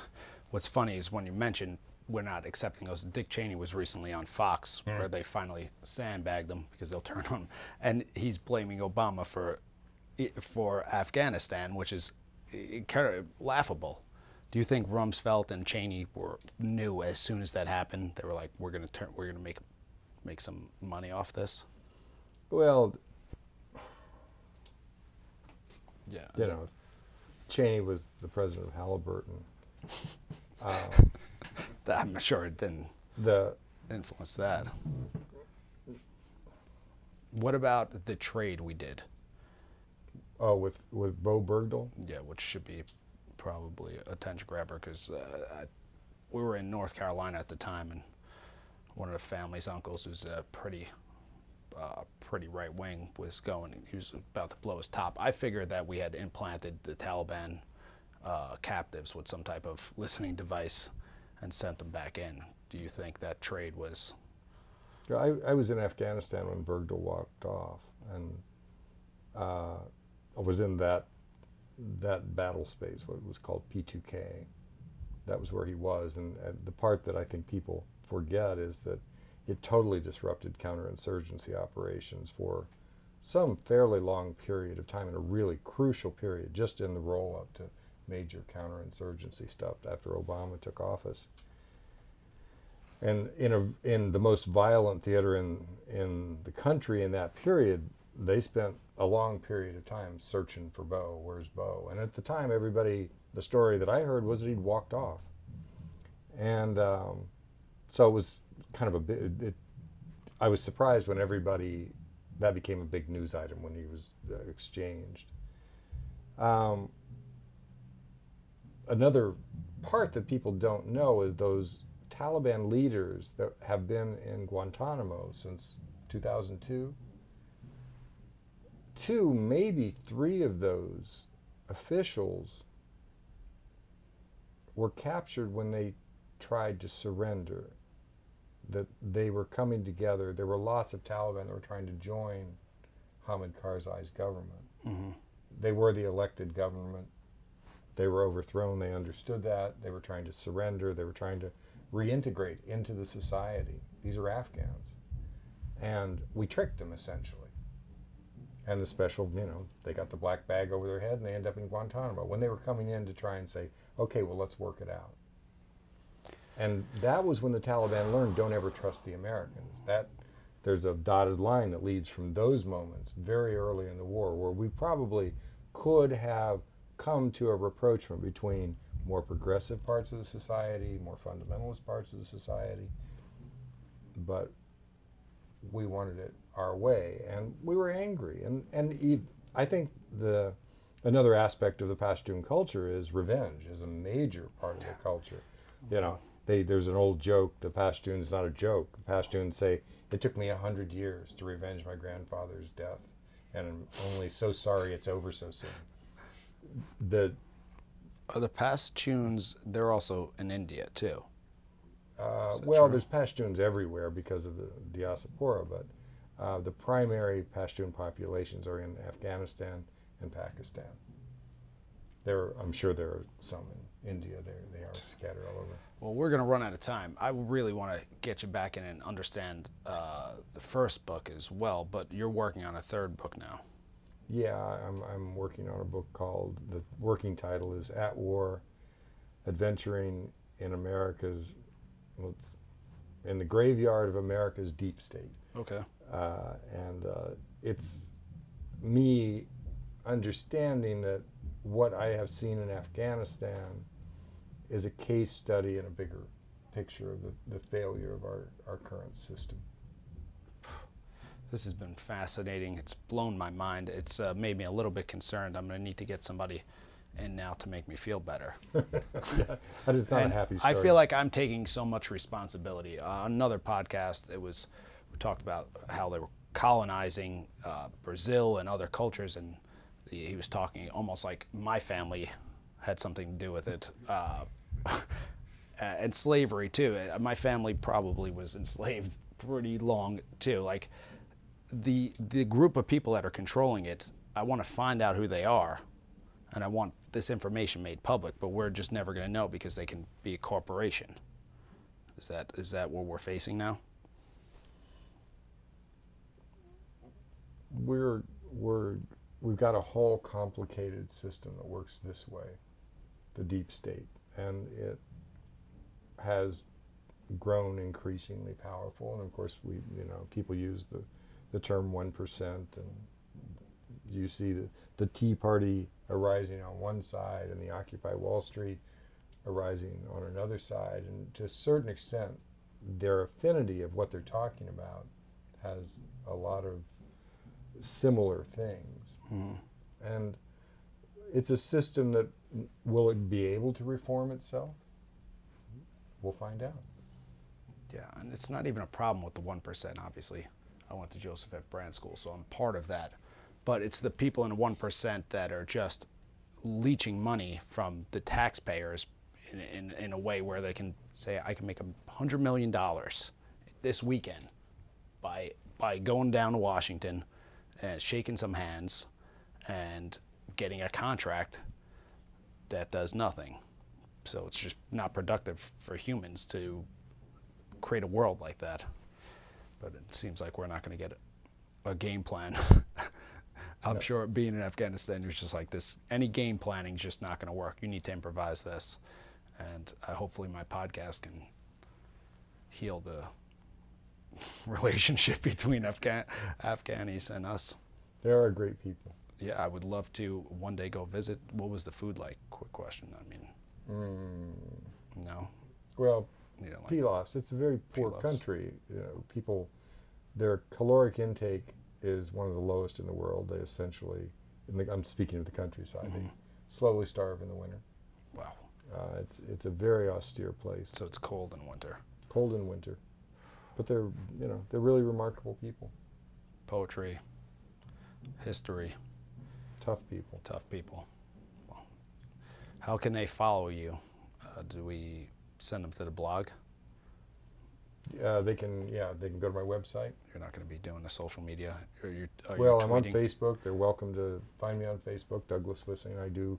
what's funny is when you mentioned we're not accepting those, Dick Cheney was recently on Fox where they finally sandbagged them because they'll turn on, and he's blaming Obama for Afghanistan, which is kind of laughable. Do you think Rumsfeld and Cheney knew as soon as that happened? They were like, we're gonna make some money off this. Well, yeah, Cheney was the president of Halliburton. I'm sure it didn't The influence that. What about the trade we did? Oh, with Bo Bergdahl? Yeah, which should be probably a attention grabber because we were in North Carolina at the time, and one of the family's uncles, who's pretty right wing, was going. He was about to blow his top. I figured that we had implanted the Taliban captives with some type of listening device and sent them back in. Do you think that trade was? I was in Afghanistan when Bergdahl walked off, and I was in that battle space, what was called P2K. That was where he was, and the part that I think people forget is that it totally disrupted counterinsurgency operations for some fairly long period of time, in a really crucial period, just in the roll-up to major counterinsurgency stuff after Obama took office. And in the most violent theater in the country in that period, they spent a long period of time searching for Bo. Where's Bo? And at the time, everybody, the story that I heard was that he'd walked off. And so it was kind of a bit, I was surprised when that became a big news item when he was exchanged. Another part that people don't know is those Taliban leaders that have been in Guantanamo since 2002. 2, maybe 3 of those officials were captured when they tried to surrender. That they were coming together. There were lots of Taliban that were trying to join Hamid Karzai's government. Mm-hmm. They were the elected government. They were overthrown. They understood that. They were trying to surrender. They were trying to reintegrate into the society. These are Afghans. And we tricked them, essentially. And the special, they got the black bag over their head and they end up in Guantanamo when they were coming in to try and say, okay, well, let's work it out. And that was when the Taliban learned, don't ever trust the Americans. There's a dotted line that leads from those moments very early in the war where we probably could have come to a rapprochement between more progressive parts of the society, more fundamentalist parts of the society, but we wanted it our way, and we were angry. And I think another aspect of the Pashtun culture is revenge is a major part of the culture. There's an old joke, the Pashtun is not a joke. The Pashtuns say, it took me 100 years to revenge my grandfather's death, and I'm only so sorry it's over so soon. The Pashtuns, they're also in India too. Well, there's Pashtuns everywhere because of the diaspora, but the primary Pashtun populations are in Afghanistan and Pakistan. I'm sure there are some in India. They are scattered all over. Well, we're going to run out of time. I really want to get you back in and understand the first book as well, but you're working on a third book now. Yeah, I'm working on a book called, the working title is At War, Adventuring in in the Graveyard of America's Deep State. Okay. And it's me understanding that what I have seen in Afghanistan is a case study in a bigger picture of the failure of our current system. This has been fascinating. It's blown my mind. It's made me a little bit concerned. I'm going to need to get somebody in now to make me feel better. Yeah, that is not a happy story. I feel like I'm taking so much responsibility. On another podcast, we talked about how they were colonizing Brazil and other cultures, and he was talking almost like my family had something to do with it. And slavery too. My family probably was enslaved pretty long too. Like the group of people that are controlling it, I want to find out who they are, and I want this information made public, but we're just never going to know because they can be a corporation. Is that what we're facing now? We've got a whole complicated system that works this way, the deep state, and it has grown increasingly powerful. And of course, people use the term 1%, and you see the Tea Party arising on one side and the Occupy Wall Street arising on another side, and to a certain extent, their affinity of what they're talking about has a lot of similar things. And it's a system that, will it be able to reform itself? We'll find out. Yeah, and it's not even a problem with the 1%, obviously. I went to Joseph F. Brand School, so I'm part of that. But it's the people in the 1% that are just leeching money from the taxpayers in a way where they can say, I can make $100 million this weekend by going down to Washington and shaking some hands and getting a contract that does nothing. So it's just not productive for humans to create a world like that. But it seems like we're not going to get a game plan. I'm sure being in Afghanistan, you're just like this. Any game planning is just not going to work. You need to improvise this. And hopefully my podcast can heal the relationship between Afghanis and us. They are great people. Yeah, I would love to one day go visit. What was the food like? Quick question. I mean, no. Well, you know, like pilafs. It's a very poor pilafs. country. You know, people, their caloric intake is one of the lowest in the world. They essentially, I'm speaking of the countryside, they slowly starve in the winter. Wow. It's a very austere place. So it's cold in winter. Cold in winter, but they're really remarkable people. Poetry, history, Tough people. tough people. Well, how can they follow you? Do we send them to the blog? They can go to my website. You're not going to be doing the social media? Or Well, you're I'm on tweeting? Facebook. They're welcome to find me on Facebook, Douglas Wissing. I do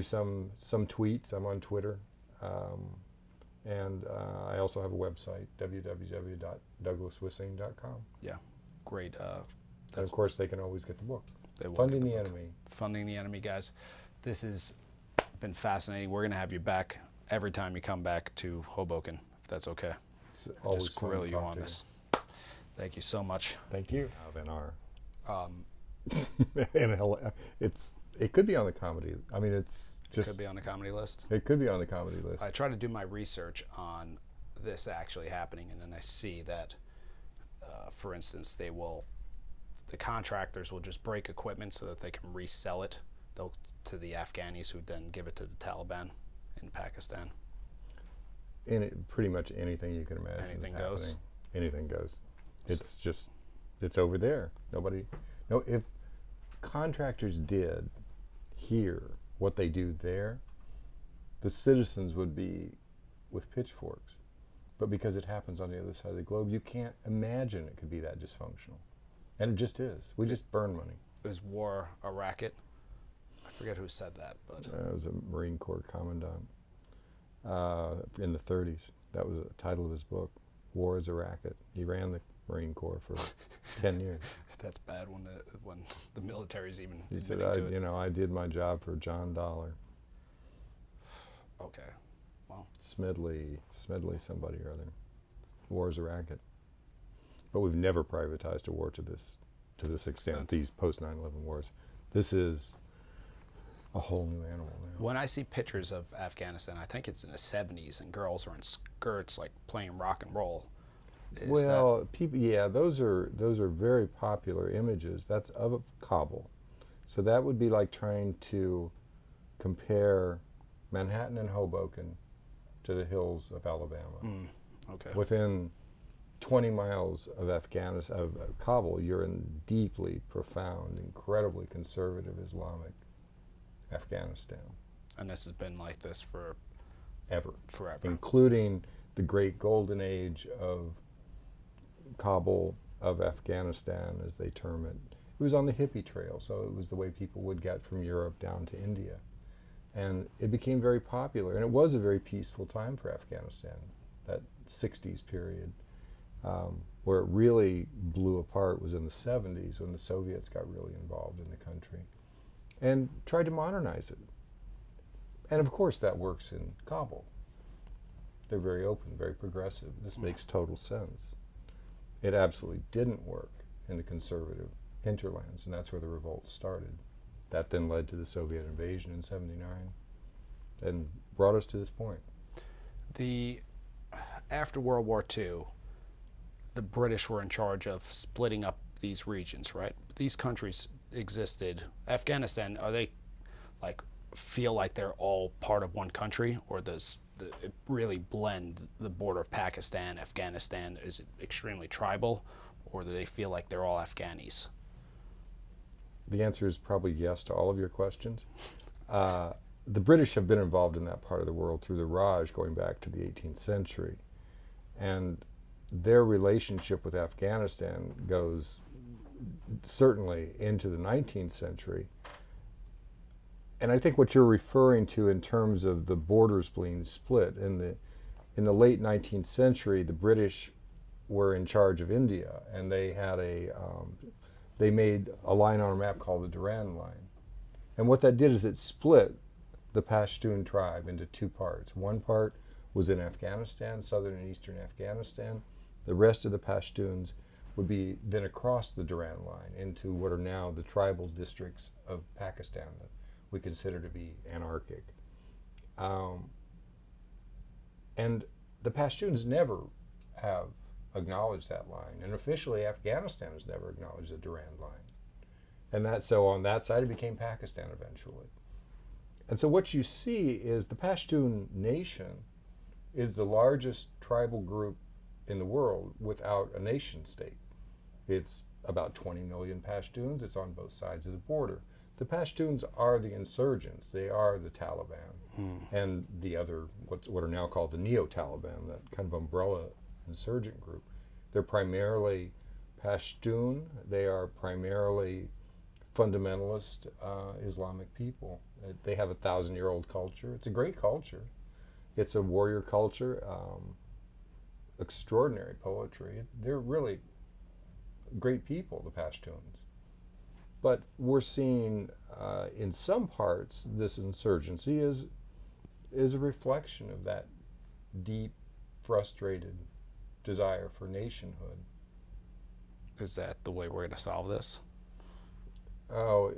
some tweets. I'm on Twitter. And I also have a website, www.douglaswissing.com. Yeah, great. And of course, they can always get the book. They will Funding get the book. Enemy. Funding the Enemy, guys. This has been fascinating. We're going to have you back every time you come back to Hoboken, if that's okay. It's I'll always just fun to grill you talk on to this. Thank you so much. Thank you. It could be on the comedy. I mean, it's just. Could be on the comedy list. It could be on the comedy list. I try to do my research on this actually happening, and then I see that, for instance, the contractors will just break equipment so that they can resell it to the Afghanis, who then give it to the Taliban in Pakistan. Pretty much anything you can imagine. Anything is goes. happening. Anything goes. It's over there. If contractors did here what they do there, the citizens would be with pitchforks. But because it happens on the other side of the globe, you can't imagine it could be that dysfunctional. And it just is. We just burn money. Is war a racket? I forget who said that, but I was a Marine Corps commandant in the 30s. That was the title of his book, War is a Racket. He ran the Marine Corps for 10 years. that's bad when the military's even He said, admitting to it. I did my job for John Dollar. Okay. Well, Smedley, somebody or other. War is a racket. But we've never privatized a war to this extent, these post 9/11 wars. This is a whole new animal now. when I see pictures of Afghanistan, I think it's in the 70s, and girls are in skirts, like playing rock and roll. Those are very popular images. That's of Kabul. So that would be like trying to compare Manhattan and Hoboken to the hills of Alabama. Okay. Within 20 miles of Kabul, you're in deeply profound, incredibly conservative Islamic Afghanistan. And this has been like this forever. Including the great golden age of Kabul, of Afghanistan, as they term it. It was on the hippie trail, so it was the way people would get from Europe down to India. And it became very popular, and it was a very peaceful time for Afghanistan, that 60s period. Where it really blew apart was in the 70s, when the Soviets got really involved in the country and tried to modernize it. And of course that works in Kabul. They're very open, very progressive. This makes total sense. It absolutely didn't work in the conservative hinterlands, and that's where the revolt started. That then led to the Soviet invasion in '79. And brought us to this point. After World War II, the British were in charge of splitting up these regions, right? These countries existed. Afghanistan, are they like feel like they're all part of one country, or does it really blend? The border of Pakistan, Afghanistan, is it extremely tribal, or do they feel like they're all Afghanis? The answer is probably yes to all of your questions. The British have been involved in that part of the world through the Raj going back to the 18th century. And their relationship with Afghanistan goes certainly into the 19th century. And I think what you're referring to in terms of the borders being split, in the late 19th century, the British were in charge of India, and they had they made a line on a map called the Durand Line. And what that did is it split the Pashtun tribe into two parts. One part was in Afghanistan, southern and eastern Afghanistan. The rest of the Pashtuns would be then across the Durand Line into what are now the tribal districts of Pakistan that we consider to be anarchic. And the Pashtuns never have acknowledged that line, and officially Afghanistan has never acknowledged the Durand Line. And so on that side it became Pakistan eventually. And so what you see is the Pashtun nation is the largest tribal group in the world without a nation state. It's about 20 million Pashtuns. It's on both sides of the border. The Pashtuns are the insurgents. They are the Taliban and the other, what are now called the Neo-Taliban, that kind of umbrella insurgent group. They're primarily Pashtun. They are primarily fundamentalist Islamic people. They have a 1,000-year-old culture. It's a great culture. It's a warrior culture, extraordinary poetry. They're really great people, the Pashtuns. But we're seeing in some parts this insurgency is a reflection of that deep, frustrated desire for nationhood. Is that the way we're going to solve this? Oh,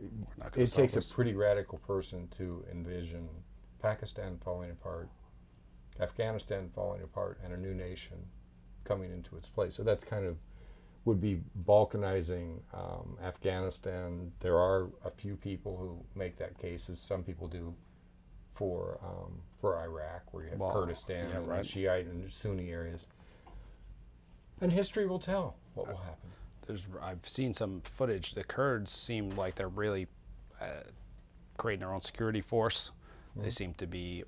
it takes a pretty radical person to envision Pakistan falling apart, Afghanistan falling apart, and a new nation coming into its place. So that's kind of would be balkanizing Afghanistan. There are a few people who make that case, as some people do for Iraq, where you have Kurdistan and Shiite and Sunni areas. And history will tell what will happen. I've seen some footage. The Kurds seem like they're really creating their own security force. They seem to be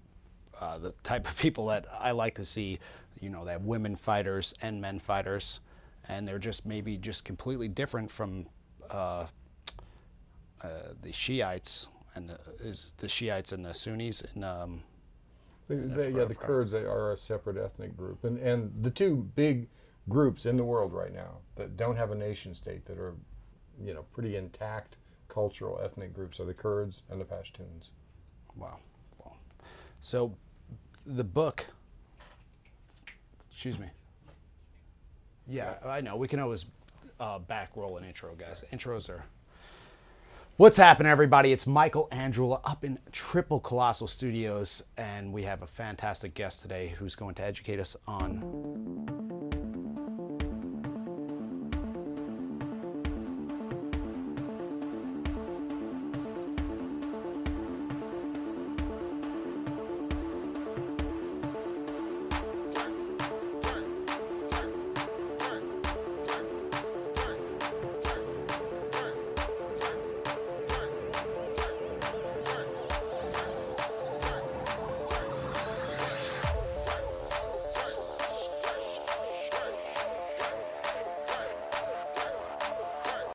the type of people that I like to see. You know, they have women fighters and men fighters, and they're just maybe just completely different from the Shiites and the Shiites and the Sunnis. The Kurds are a separate ethnic group, and the two big groups in the world right now that don't have a nation state, that are, you know, pretty intact cultural ethnic groups, are the Kurds and the Pashtuns. Wow. So the book, excuse me. Yeah, I know. We can always back roll an intro, guys. Intros are... What's happening, everybody? It's Michael Andrula up in Triple Colossal Studios, and we have a fantastic guest today who's going to educate us on